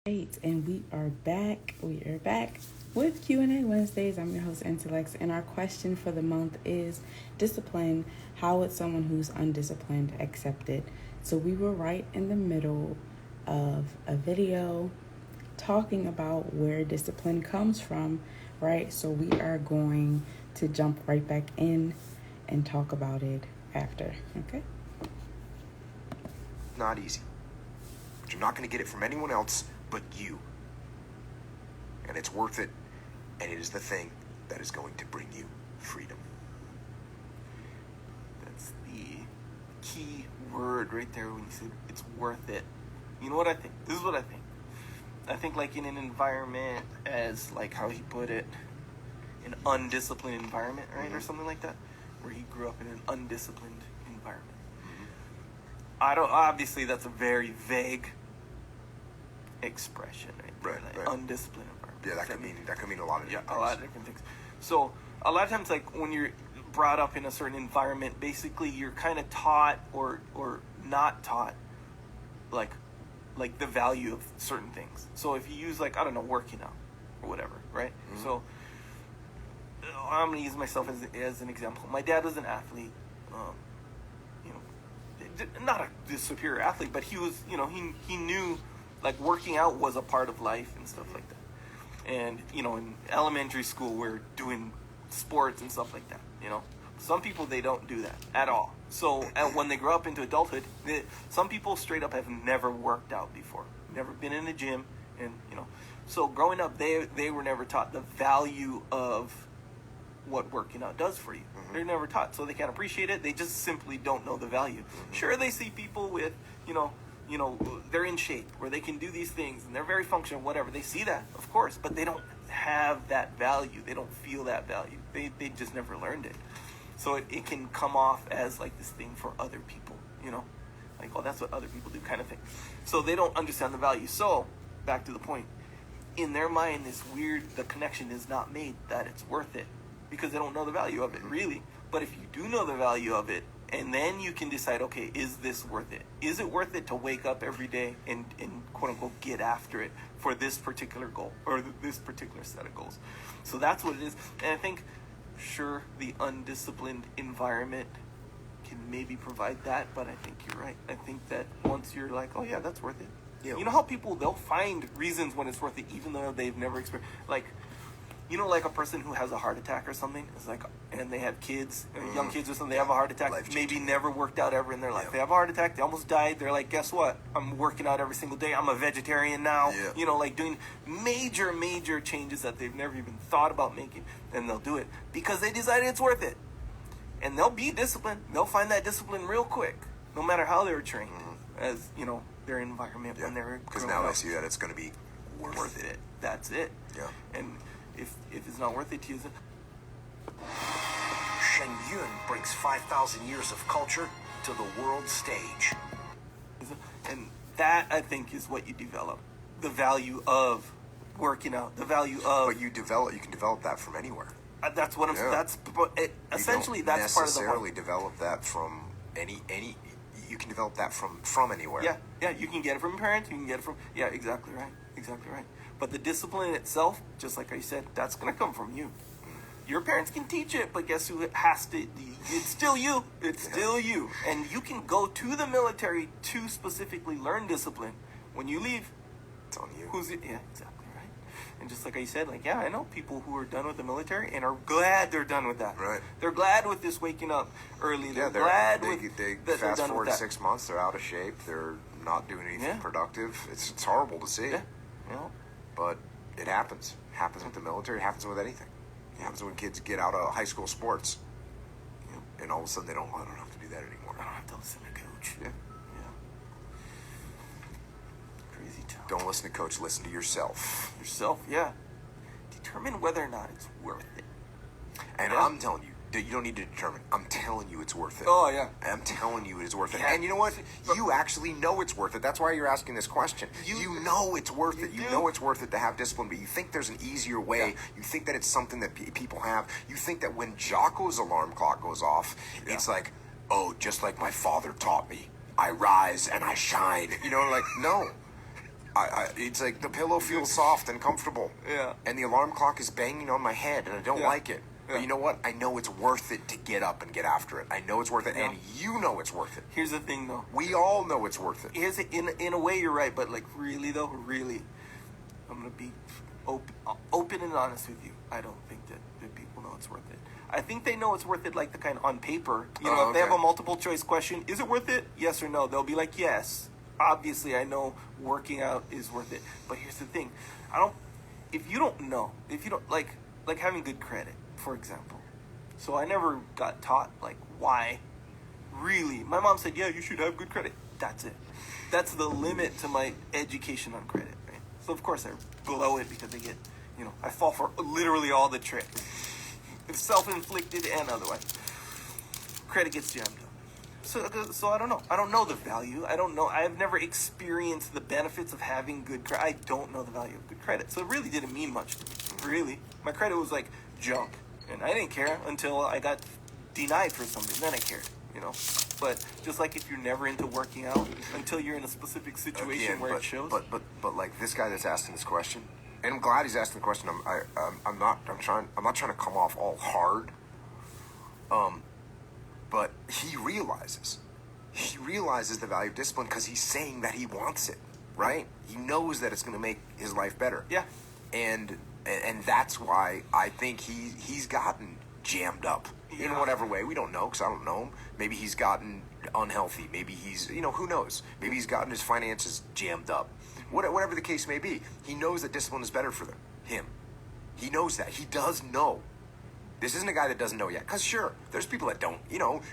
Great, and we are back. We are back with Q&A Wednesdays. I'm your host, Intellex, and our question for the month is discipline. How would someone who's undisciplined accept it? So we were right in the middle of a video talking about where discipline comes from, right? So we are going to jump right back in and talk about it after, okay? Not easy. But you're not going to get it from anyone else but you. And it's worth it, and it is the thing that is going to bring you freedom. That's the key word right there when you said it's worth it. You know what I think? This is what I think. I think like in an environment as like how he put it, an undisciplined environment, right? Or something like that, where he grew up in an undisciplined environment. Obviously that's a very vague expression, right? Right. Undisciplined environment. Yeah, that could mean a lot of different things. A lot of different things. So a lot of times, like when you're brought up in a certain environment, basically you're kind of taught or not taught, like the value of certain things. So if you use like, I don't know, working out or whatever, right? Mm-hmm. So I'm gonna use myself as an example. My dad was an athlete. Not a superior athlete, but he was, he knew like working out was a part of life and stuff like that. And, in elementary school, we're doing sports and stuff like that, Some people, they don't do that at all. So when they grow up into adulthood, some people straight up have never worked out before, never been in a gym. And, so growing up, they were never taught the value of what working out does for you. Mm-hmm. They're never taught, so they can't appreciate it. They just simply don't know the value. Mm-hmm. Sure, they see people with, they're in shape where they can do these things and they're very functional, whatever. They see that, of course, but they don't have that value. They don't feel that value. They just never learned it. So it can come off as like this thing for other people, like, oh, that's what other people do kind of thing. So they don't understand the value. So back to the point, in their mind, the connection is not made that it's worth it, because they don't know the value of it, really. But if you do know the value of it, and then you can decide, okay, is this worth it? Is it worth it to wake up every day and quote-unquote get after it for this particular goal or this particular set of goals? So that's what it is. And I think, sure, the undisciplined environment can maybe provide that, but I think you're right. I think that once you're like, oh, yeah, that's worth it. Yeah. You know how people, they'll find reasons when it's worth it, even though they've never experienced, like a person who has a heart attack or something, is like, and they have kids, young kids or something, they have a heart attack, maybe never worked out ever in their life. They have a heart attack, they almost died, they're like, guess what? I'm working out every single day, I'm a vegetarian now, doing major changes that they've never even thought about making, and they'll do it because they decided it's worth it. And they'll be disciplined, they'll find that discipline real quick, no matter how they were trained, as, their environment when they're because now they see that it's going to be worth it. That's it. Yeah. And if it's not worth it to you, Shen Yun brings 5,000 years of culture to the world stage. And that, I think, is what you develop. The value of working out. The value of... But you can develop that from anywhere. That's what I'm saying. That's essentially that's part of the... You don't necessarily develop that from any... You can develop that from anywhere. Yeah, you can get it from your parents, you can get it from... Yeah, exactly right. But the discipline itself, just like I said, that's going to come from you. Your parents can teach it, but guess who has to? It's still you. Still you. And you can go to the military to specifically learn discipline. When you leave, it's on you. Yeah, exactly right. And just like I said, I know people who are done with the military and are glad they're done with that. Right. They're glad with this waking up early. They're glad they fast forward to 6 months, they're out of shape. They're not doing anything productive. It's horrible to see. Yeah. But it happens. It happens with the military. It happens with anything. It happens when kids get out of high school sports. And all of a sudden I don't have to do that anymore. I don't have to listen to coach. Yeah. Crazy town. Don't listen to coach. Listen to yourself. Yeah. Determine whether or not it's worth it. And I'm telling you, you don't need to determine. I'm telling you it's worth it. Oh, yeah. I'm telling you it is worth it. Yeah. And you know what? You actually know it's worth it. That's why you're asking this question. You know it's worth it. You know it's worth it to have discipline, but you think there's an easier way. Yeah. You think that it's something that people have. You think that when Jocko's alarm clock goes off, it's like, oh, just like my father taught me, I rise and I shine. No. It's like the pillow feels soft and comfortable. Yeah. And the alarm clock is banging on my head, and I don't like it. Yeah. But you know what? I know it's worth it to get up and get after it. I know it's worth it, and you know it's worth it. Here's the thing, though. We all know it's worth it. In a way, you're right, but like really, though, really, I'm gonna be open and honest with you. I don't think that people know it's worth it. I think they know it's worth it, like the kind on paper. You know, if they have a multiple choice question, is it worth it? Yes or no? They'll be like, yes. Obviously, I know working out is worth it. But here's the thing: if you don't like having good credit, for example. So I never got taught like why. Really, my mom said, yeah, you should have good credit. That's it. That's the limit to my education on credit, right? So of course I blow it because I fall for literally all the tricks. It's self-inflicted and otherwise. Credit gets jammed up. So I don't know. I don't know the value. I don't know. I have never experienced the benefits of having good credit. I don't know the value of good credit. So it really didn't mean much to me. Really. My credit was like junk. And I didn't care until I got denied for something. Then I cared, But just like if you're never into working out until you're in a specific situation where it shows. But like this guy that's asking this question, and I'm glad he's asking the question. I'm not trying to come off all hard. But he realizes the value of discipline because he's saying that he wants it, right? He knows that it's going to make his life better. Yeah. And that's why I think he's gotten jammed up in whatever way. We don't know because I don't know him. Maybe he's gotten unhealthy. Maybe he's, who knows? Maybe he's gotten his finances jammed up. Whatever the case may be, he knows that discipline is better for him. He knows that. He does know. This isn't a guy that doesn't know yet. Because sure, there's people that don't.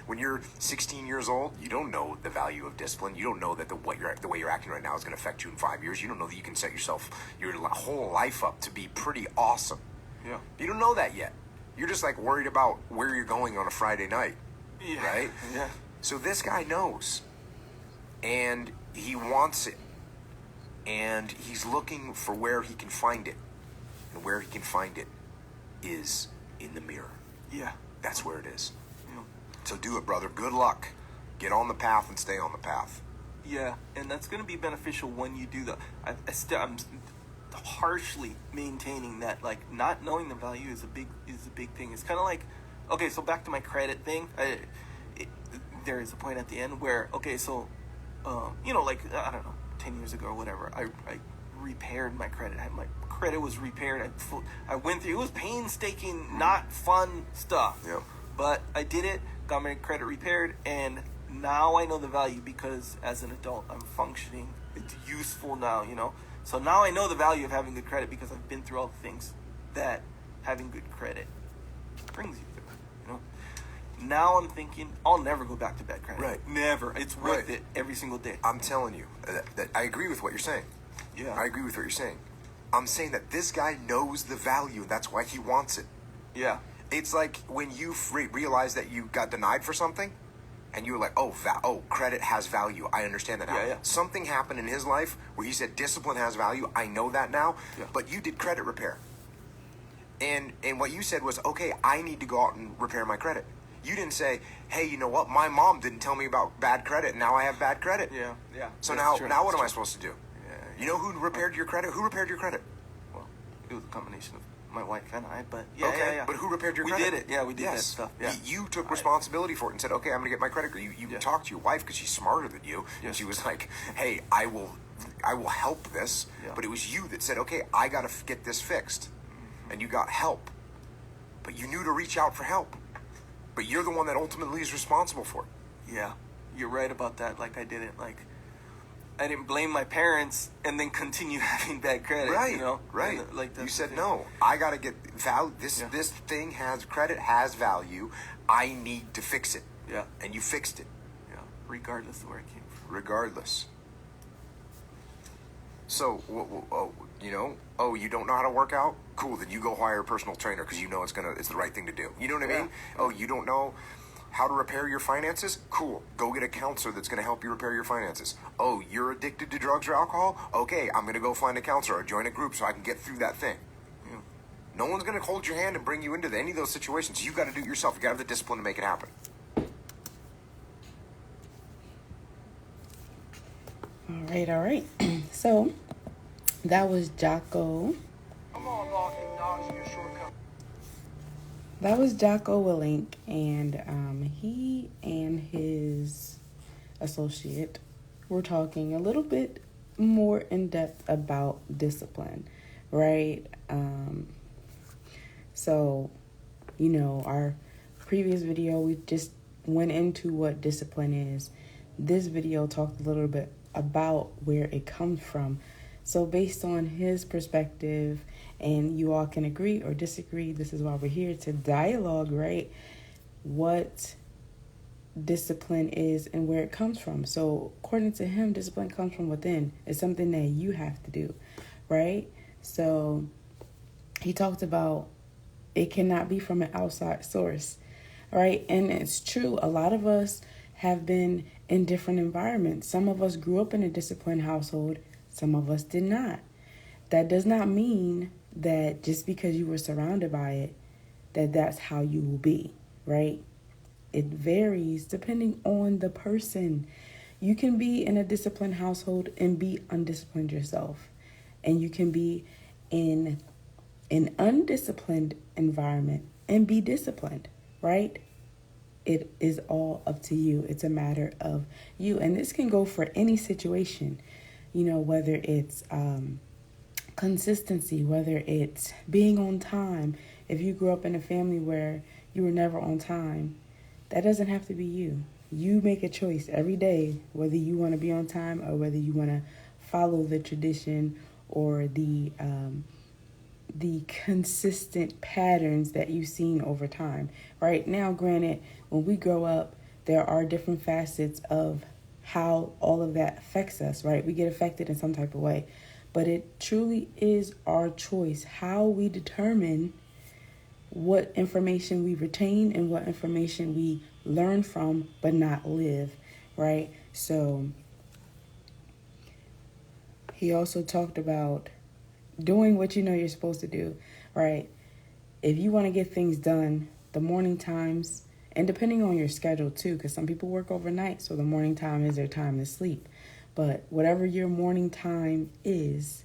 When you're 16 years old, you don't know the value of discipline. You don't know that the way you're acting right now is going to affect you in 5 years. You don't know that you can set your whole life up to be pretty awesome. Yeah. You don't know that yet. You're just like worried about where you're going on a Friday night. Yeah. Right? Yeah. So this guy knows. And he wants it. And he's looking for where he can find it. And where he can find it is in the mirror. Yeah. That's where it is. Yeah. So do it, brother. Good luck. Get on the path and stay on the path. Yeah, and that's going to be beneficial when you do that. I'm harshly maintaining that, like, not knowing the value is a big thing. It's kind of like, okay, so back to my credit thing. There is a point at the end where, okay, so, like, I don't know, 10 years ago or whatever, I repaired my credit. My credit was repaired. I went through, it was painstaking, not fun stuff. Yeah. But I did it, got my credit repaired, and now I know the value because as an adult, I'm functioning. It's useful now, So now I know the value of having good credit because I've been through all the things that having good credit brings you through, Now I'm thinking, I'll never go back to bad credit. Right. Never. It's worth it every single day. I'm telling you that I agree with what you're saying. Yeah. I agree with what you're saying. I'm saying that this guy knows the value, and that's why he wants it. Yeah. It's like when you realize that you got denied for something, and you were like, oh, credit has value. I understand that now. Yeah. Something happened in his life where he said discipline has value. I know that now. Yeah. But you did credit repair. And what you said was, okay, I need to go out and repair my credit. You didn't say, hey, you know what? My mom didn't tell me about bad credit, and now I have bad credit. Yeah. So That's now true. what am I supposed to do? You know who repaired your credit? Who repaired your credit? Well, it was a combination of my wife and I, but okay, yeah. but who repaired your we credit? We did it. Yeah, we did that stuff. Yeah. You took responsibility for it and said, okay, I'm going to get my credit. You talked to your wife because she's smarter than you. Yes. And she was like, hey, I will help this. Yeah. But it was you that said, okay, I got to get this fixed. Mm-hmm. And you got help. But you knew to reach out for help. But you're the one that ultimately is responsible for it. Yeah, you're right about that. Like, I didn't blame my parents and then continue having bad credit. Right, Right. And, like you said, no, I got to get value. This thing credit has value. I need to fix it. Yeah. And you fixed it. Yeah. Regardless of where it came from. Regardless. So, you don't know how to work out? Cool, then you go hire a personal trainer because you know it's the right thing to do. You know what I mean? Oh, you don't know how to repair your finances? Cool, go get a counselor that's going to help you repair your finances. Oh, you're addicted to drugs or alcohol? Okay, I'm going to go find a counselor or join a group so I can get through that thing. Yeah. No one's going to hold your hand and bring you into any of those situations. You got to do it yourself. You got to have the discipline to make it happen. All right. So That was Jocko. Come on, Locke, acknowledge your shortcomings. That was Jocko Willink, and he and his associate were talking a little bit more in depth about discipline, right? So, our previous video, we just went into what discipline is. This video talked a little bit about where it comes from. So based on his perspective, and you all can agree or disagree, this is why we're here to dialogue, right? What discipline is and where it comes from. So according to him, discipline comes from within. It's something that you have to do, right? So he talked about it cannot be from an outside source, right? And it's true. A lot of us have been in different environments. Some of us grew up in a disciplined household. Some of us did not. That does not mean that just because you were surrounded by it, that that's how you will be, right? It varies depending on the person. You can be in a disciplined household and be undisciplined yourself. And you can be in an undisciplined environment and be disciplined, right? It is all up to you. It's a matter of you. And this can go for any situation, whether it's consistency, whether it's being on time. If you grew up in a family where you were never on time, that doesn't have to be you. You make a choice every day whether you want to be on time or whether you want to follow the tradition or the consistent patterns that you've seen over time. Right now, granted, when we grow up, there are different facets of how all of that affects us, right? We get affected in some type of way. But it truly is our choice how we determine what information we retain and what information we learn from but not live, right? So he also talked about doing what you know you're supposed to do, right? If you want to get things done, the morning times, and depending on your schedule too, because some people work overnight, so the morning time is their time to sleep. But whatever your morning time is,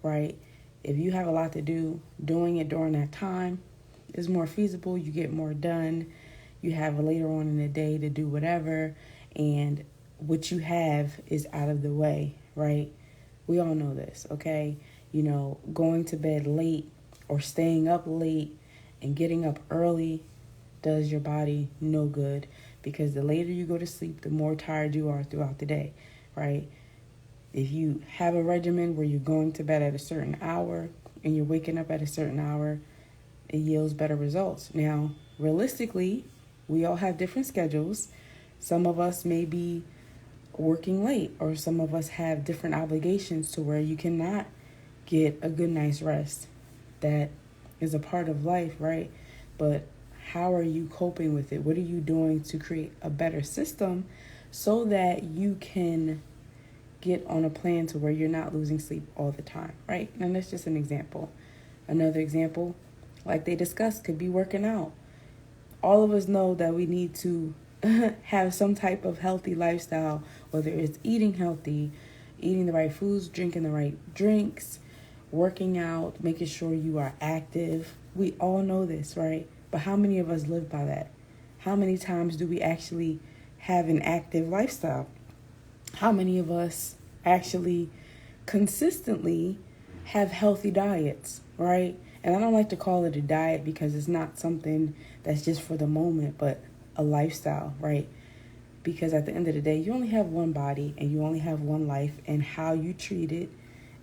right, if you have a lot to do, doing it during that time is more feasible. You get more done. You have later on in the day to do whatever, and what you have is out of the way, right? We all know this, okay? Going to bed late or staying up late and getting up early does your body no good, because the later you go to sleep, the more tired you are throughout the day, right? If you have a regimen where you're going to bed at a certain hour and you're waking up at a certain hour, it yields better results. Now, realistically, we all have different schedules. Some of us may be working late, or some of us have different obligations to where you cannot get a good night's rest. That is a part of life, right? But how are you coping with it? What are you doing to create a better system so that you can get on a plan to where you're not losing sleep all the time, right? And that's just an example. Another example, like they discussed, could be working out. All of us know that we need to have some type of healthy lifestyle, whether it's eating healthy, eating the right foods, drinking the right drinks, working out, making sure you are active. We all know this, right? But how many of us live by that? How many times do we actually have an active lifestyle? How many of us actually consistently have healthy diets, right? And I don't like to call it a diet because it's not something that's just for the moment, but a lifestyle, right? Because at the end of the day, you only have one body and you only have one life, and how you treat it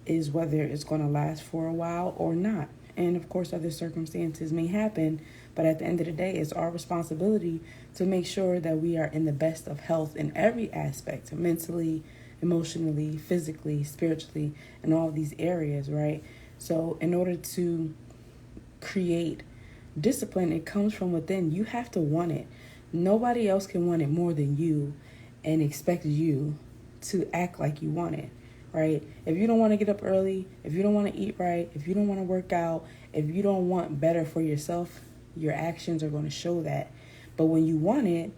is whether it's going to last for a while or not. And of course, other circumstances may happen, but at the end of the day, it's our responsibility to make sure that we are in the best of health in every aspect, mentally, emotionally, physically, spiritually, and all these areas, right? So in order to create discipline, it comes from within. You have to want it. Nobody else can want it more than you and expect you to act like you want it, right? If you don't want to get up early, if you don't want to eat right, if you don't want to work out, if you don't want better for yourself, your actions are going to show that. But when you want it,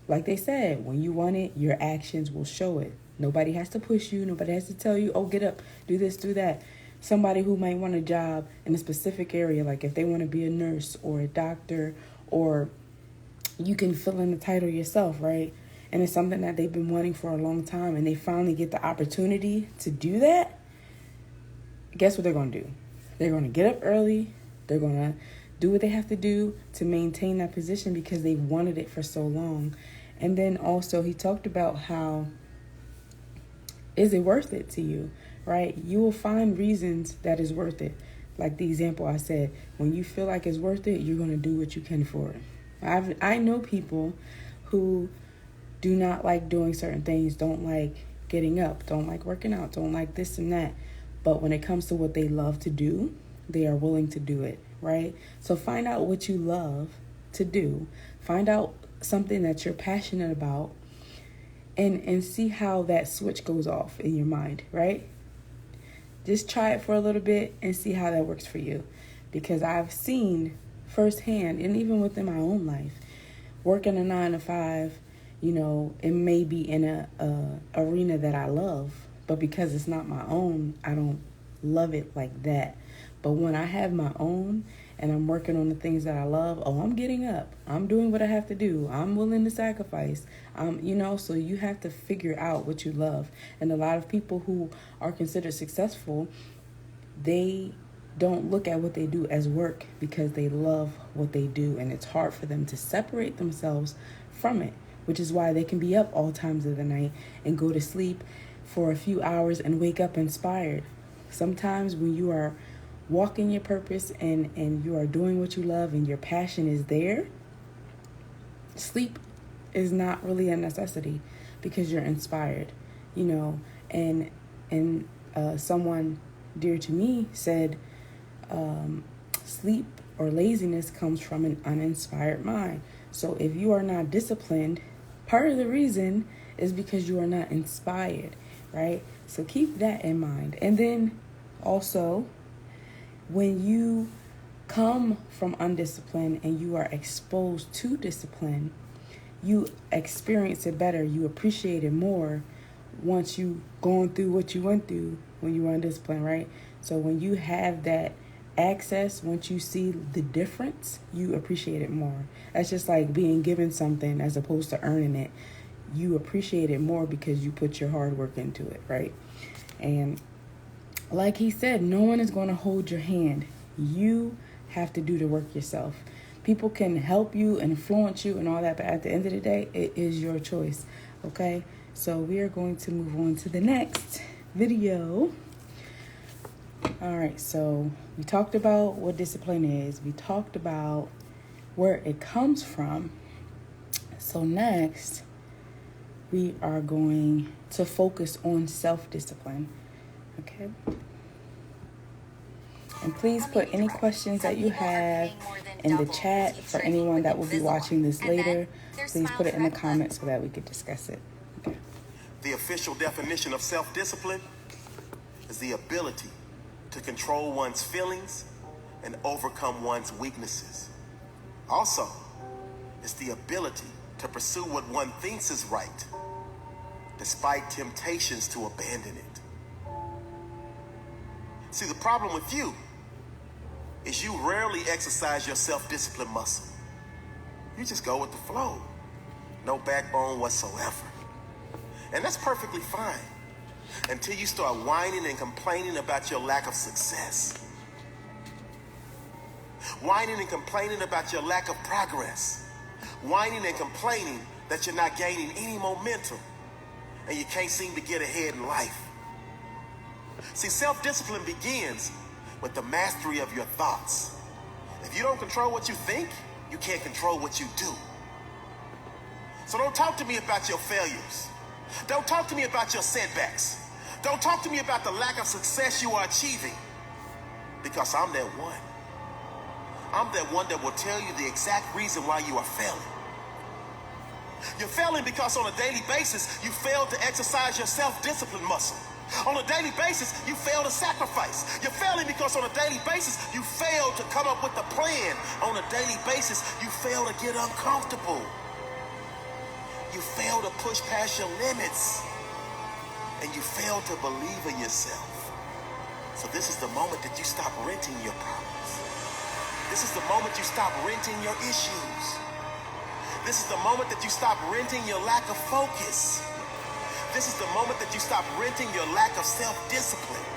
like they said, when you want it, your actions will show it. Nobody has to push you. Nobody has to tell you, oh, get up, do this, do that. Somebody who might want a job in a specific area, like if they want to be a nurse or a doctor, or you can fill in the title yourself, right? And it's something that they've been wanting for a long time, and they finally get the opportunity to do that. Guess what they're going to do? They're going to get up early. They're going to do what they have to do to maintain that position because they've wanted it for so long. And then also he talked about how, is it worth it to you, right? You will find reasons that is worth it. Like the example I said, when you feel like it's worth it, you're going to do what you can for it. I know people who do not like doing certain things, don't like getting up, don't like working out, don't like this and that. But when it comes to what they love to do, they are willing to do it, right? So find out what you love to do. Find out something that you're passionate about, and see how that switch goes off in your mind, right? Just try it for a little bit and see how that works for you. Because I've seen firsthand, and even within my own life, working a 9-to-5, it may be in a arena that I love, but because it's not my own, I don't love it like that. But when I have my own and I'm working on the things that I love, I'm getting up. I'm doing what I have to do. I'm willing to sacrifice. So you have to figure out what you love. And a lot of people who are considered successful, they don't look at what they do as work because they love what they do. And it's hard for them to separate themselves from it, which is why they can be up all times of the night and go to sleep for a few hours and wake up inspired. Sometimes when you are walking your purpose and you are doing what you love and your passion is there, sleep is not really a necessity because you're inspired, and someone dear to me said, sleep or laziness comes from an uninspired mind. So if you are not disciplined, part of the reason is because you are not inspired, right? So keep that in mind. And then also, when you come from undiscipline and you are exposed to discipline, you experience it better. You appreciate it more once you've gone through what you went through when you were undisciplined, right? So when you have that access, once you see the difference, you appreciate it more. That's just like being given something as opposed to earning it. You appreciate it more because you put your hard work into it, right? And like he said, no one is going to hold your hand. You have to do the work yourself. People can help you, influence you, and all that, but at the end of the day, it is your choice, okay? So we are going to move on to the next video. All right, so we talked about what discipline is. We talked about where it comes from. So next, we are going to focus on self-discipline, okay? And please put any questions that you have in the chat for anyone that will be watching this later. Please put it in the comments so that we could discuss it. Okay. The official definition of self-discipline is the ability to control one's feelings and overcome one's weaknesses. Also, it's the ability to pursue what one thinks is right, despite temptations to abandon it. See, the problem with you is you rarely exercise your self-discipline muscle. You just go with the flow. No backbone whatsoever. And that's perfectly fine until you start whining and complaining about your lack of success. Whining and complaining about your lack of progress. Whining and complaining that you're not gaining any momentum and you can't seem to get ahead in life. See, self-discipline begins with the mastery of your thoughts. If you don't control what you think, you can't control what you do. So don't talk to me about your failures. Don't talk to me about your setbacks. Don't talk to me about the lack of success you are achieving, because I'm that one. I'm that one that will tell you the exact reason why you are failing. You're failing because on a daily basis, you fail to exercise your self-discipline muscle. On a daily basis, you fail to sacrifice. You're failing because on a daily basis, you fail to come up with a plan. On a daily basis, you fail to get uncomfortable. You fail to push past your limits. and you fail to believe in yourself. So this is the moment that you stop renting your problems. This is the moment you stop renting your issues. This is the moment that you stop renting your lack of focus. This is the moment that you stop renting your lack of self-discipline.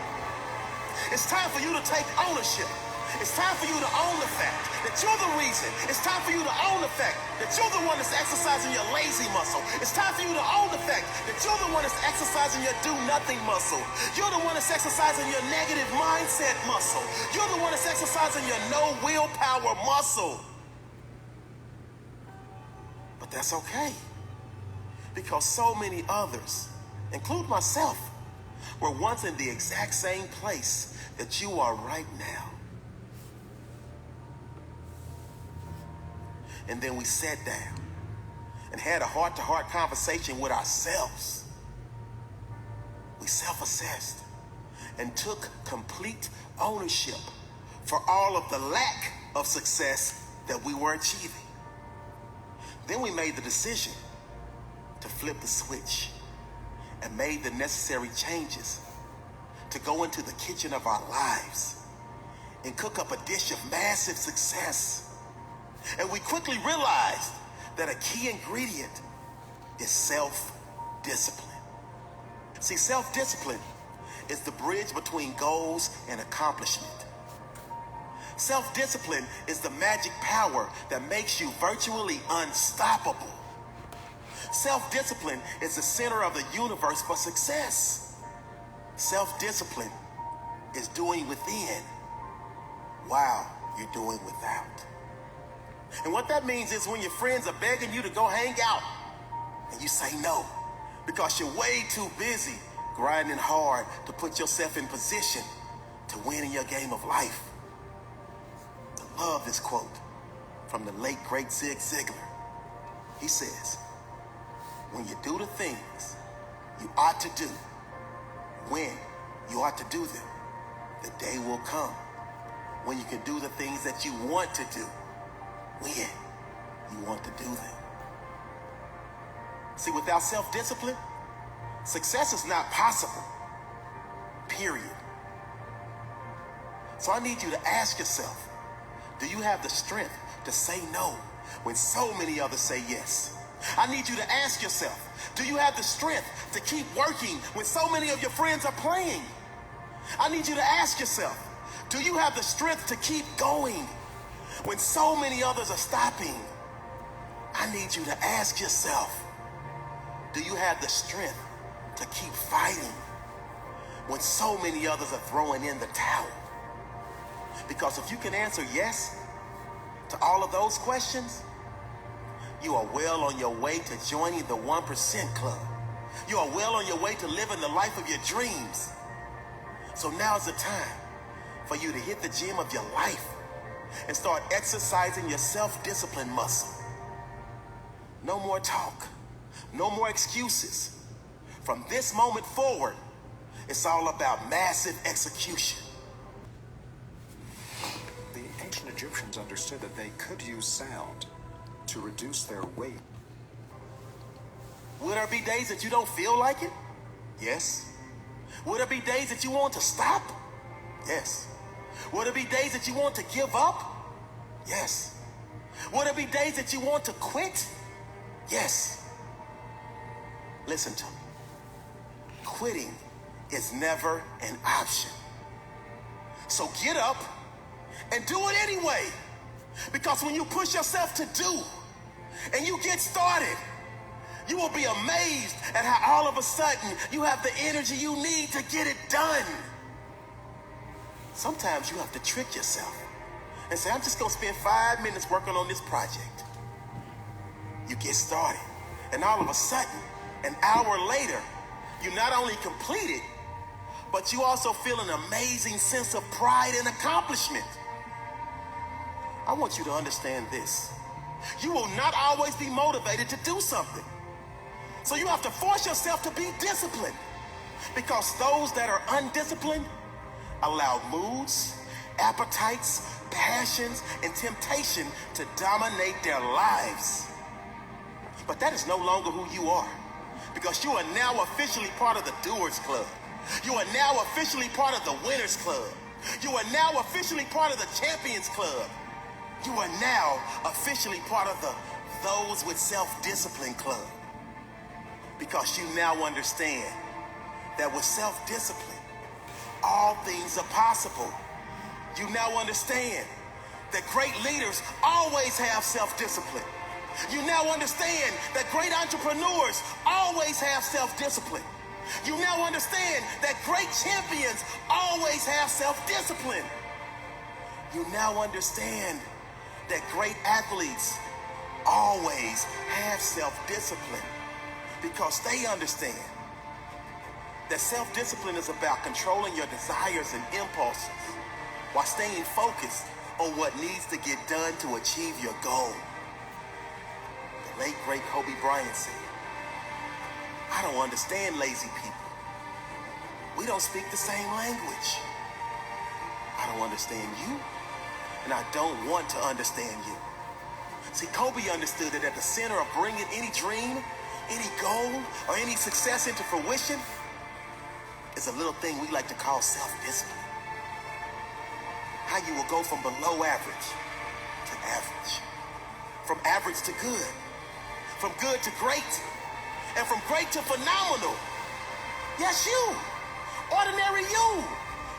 It's time for you to take ownership. It's time for you to own the fact that you're the reason. It's time for you to own the fact that you're the one that's exercising your lazy muscle. It's time for you to own the fact that you're the one that's exercising your do-nothing muscle. You're the one that's exercising your negative mindset muscle. You're the one that's exercising your no willpower muscle. But that's okay, because so many others, include myself, were once in the exact same place that you are right now. And then we sat down and had a heart-to-heart conversation with ourselves. We self-assessed and took complete ownership for all of the lack of success that we were achieving. Then we made the decision to flip the switch and made the necessary changes to go into the kitchen of our lives and cook up a dish of massive success. And we quickly realized that a key ingredient is self-discipline. See, self-discipline is the bridge between goals and accomplishment. Self-discipline is the magic power that makes you virtually unstoppable. Self-discipline is the center of the universe for success. Self-discipline is doing within while you're doing without. And what that means is when your friends are begging you to go hang out and you say no because you're way too busy grinding hard to put yourself in position to win in your game of life. I love this quote from the late great Zig Ziglar. He says, when you do the things you ought to do, when you ought to do them, the day will come when you can do the things that you want to do, when you want to do them. See, without self-discipline, success is not possible, period. So I need you to ask yourself, do you have the strength to say no when so many others say yes? I need you to ask yourself, do you have the strength to keep working when so many of your friends are playing? I need you to ask yourself, do you have the strength to keep going when so many others are stopping? I need you to ask yourself, do you have the strength to keep fighting when so many others are throwing in the towel? Because if you can answer yes to all of those questions, you are well on your way to joining the 1% club. You are well on your way to living the life of your dreams. So now's the time for you to hit the gym of your life and start exercising your self-discipline muscle. No more talk, no more excuses. From this moment forward, it's all about massive execution. The ancient Egyptians understood that they could use sound to reduce their weight. Will there be days that you don't feel like it? Yes. Will there be days that you want to stop? Yes. Will there be days that you want to give up? Yes. Will there be days that you want to quit? Yes. Listen to me. Quitting is never an option. So get up and do it anyway. Because when you push yourself to do and you get started, you will be amazed at how all of a sudden you have the energy you need to get it done. Sometimes you have to trick yourself and say, I'm just going to spend 5 minutes working on this project. You get started, and all of a sudden, an hour later, you not only complete it, but you also feel an amazing sense of pride and accomplishment. I want you to understand this. You will not always be motivated to do something. So you have to force yourself to be disciplined, because those that are undisciplined allow moods, appetites, passions, and temptation to dominate their lives. But that is no longer who you are. because you are now officially part of the Doers Club. You are now officially part of the Winners Club. You are now officially part of the Champions Club. You are now officially part of the Those with Self-Discipline Club, because you now understand that with self-discipline, all things are possible. You now understand that great leaders always have self-discipline. You now understand that great entrepreneurs always have self-discipline. You now understand that great champions always have self-discipline. You now understand that great athletes always have self-discipline, because they understand that self-discipline is about controlling your desires and impulses while staying focused on what needs to get done to achieve your goal. The late, great Kobe Bryant said, "I don't understand lazy people. We don't speak the same language. I don't understand you, and I don't want to understand you." See, Kobe understood that at the center of bringing any dream, any goal, or any success into fruition is a little thing we like to call self-discipline. How you will go from below average to average, from average to good, from good to great, and from great to phenomenal. Yes, you, ordinary you.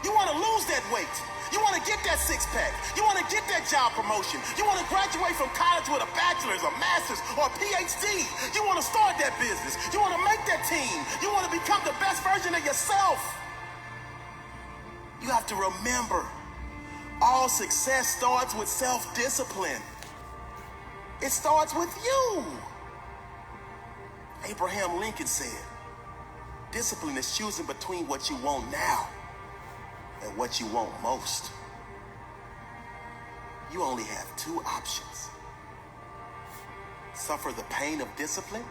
You want to lose that weight. You want to get that six-pack. You want to get that job promotion. You want to graduate from college with a bachelor's, a master's, or a PhD. You want to start that business. You want to make that team. You want to become the best version of yourself. You have to remember, all success starts with self-discipline. It starts with you. Abraham Lincoln said, "Discipline is choosing between what you want now and what you want most. You only have two options: suffer the pain of discipline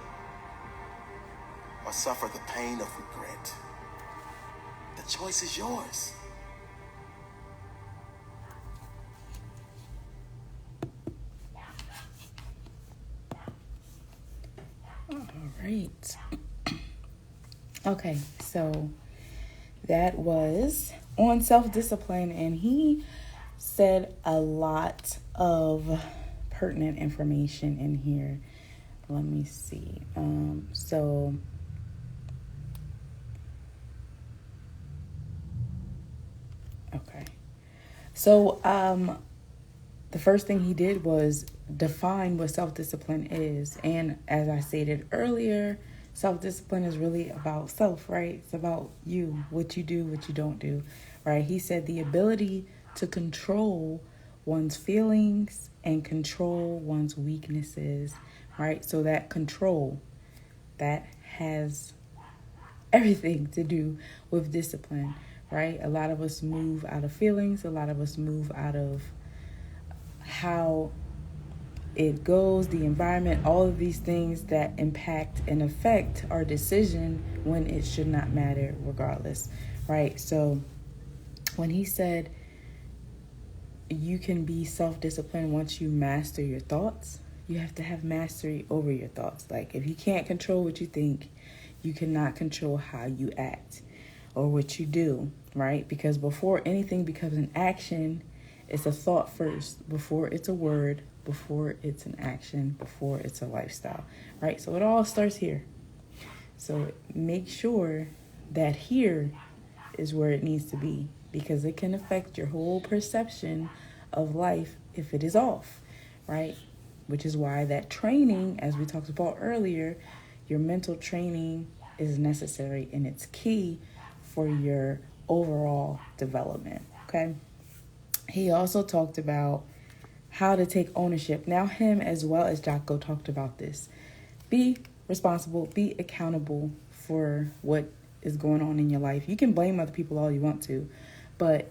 or suffer the pain of regret. The choice is yours." All right. Okay, so that was on self-discipline, and he said a lot of pertinent information in here. Let me see. The first thing he did was define what self-discipline is. And as I stated earlier, self-discipline is really about self, right? It's about you, what you do, what you don't do, right? He said the ability to control one's feelings and control one's weaknesses, right? So that control, that has everything to do with discipline, right? A lot of us move out of feelings. A lot of us move out of how it goes, the environment, all of these things that impact and affect our decision when it should not matter regardless, right? So when he said you can be self-disciplined once you master your thoughts, you have to have mastery over your thoughts. Like, if you can't control what you think, you cannot control how you act or what you do, right? Because before anything becomes an action, it's a thought first, before it's a word, before it's an action, before it's a lifestyle, right? So it all starts here. So make sure that here is where it needs to be, because it can affect your whole perception of life if it is off, right? Which is why that training, as we talked about earlier, your mental training is necessary, and it's key for your overall development, okay? He also talked about how to take ownership. Now, him as well as Jocko talked about this. Be responsible, be accountable for what is going on in your life. You can blame other people all you want to, but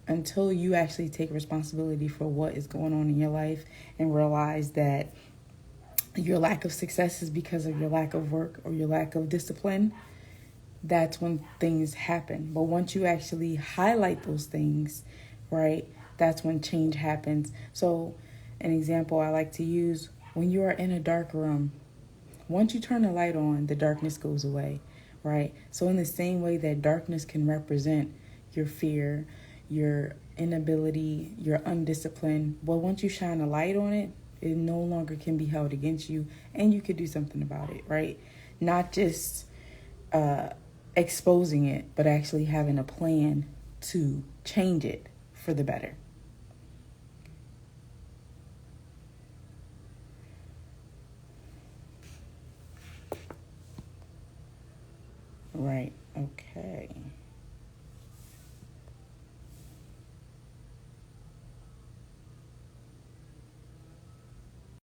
until you actually take responsibility for what is going on in your life and realize that your lack of success is because of your lack of work or your lack of discipline, that's when things happen. But once you actually highlight those things, right, that's when change happens. So an example I like to use, when you are in a dark room, Once you turn the light on, the darkness goes away, right? So in the same way that darkness can represent your fear, your inability, your undiscipline, well, once you shine a light on it, it no longer can be held against you, and you could do something about it, right? Not just exposing it, but actually having a plan to change it for the better. Right, okay.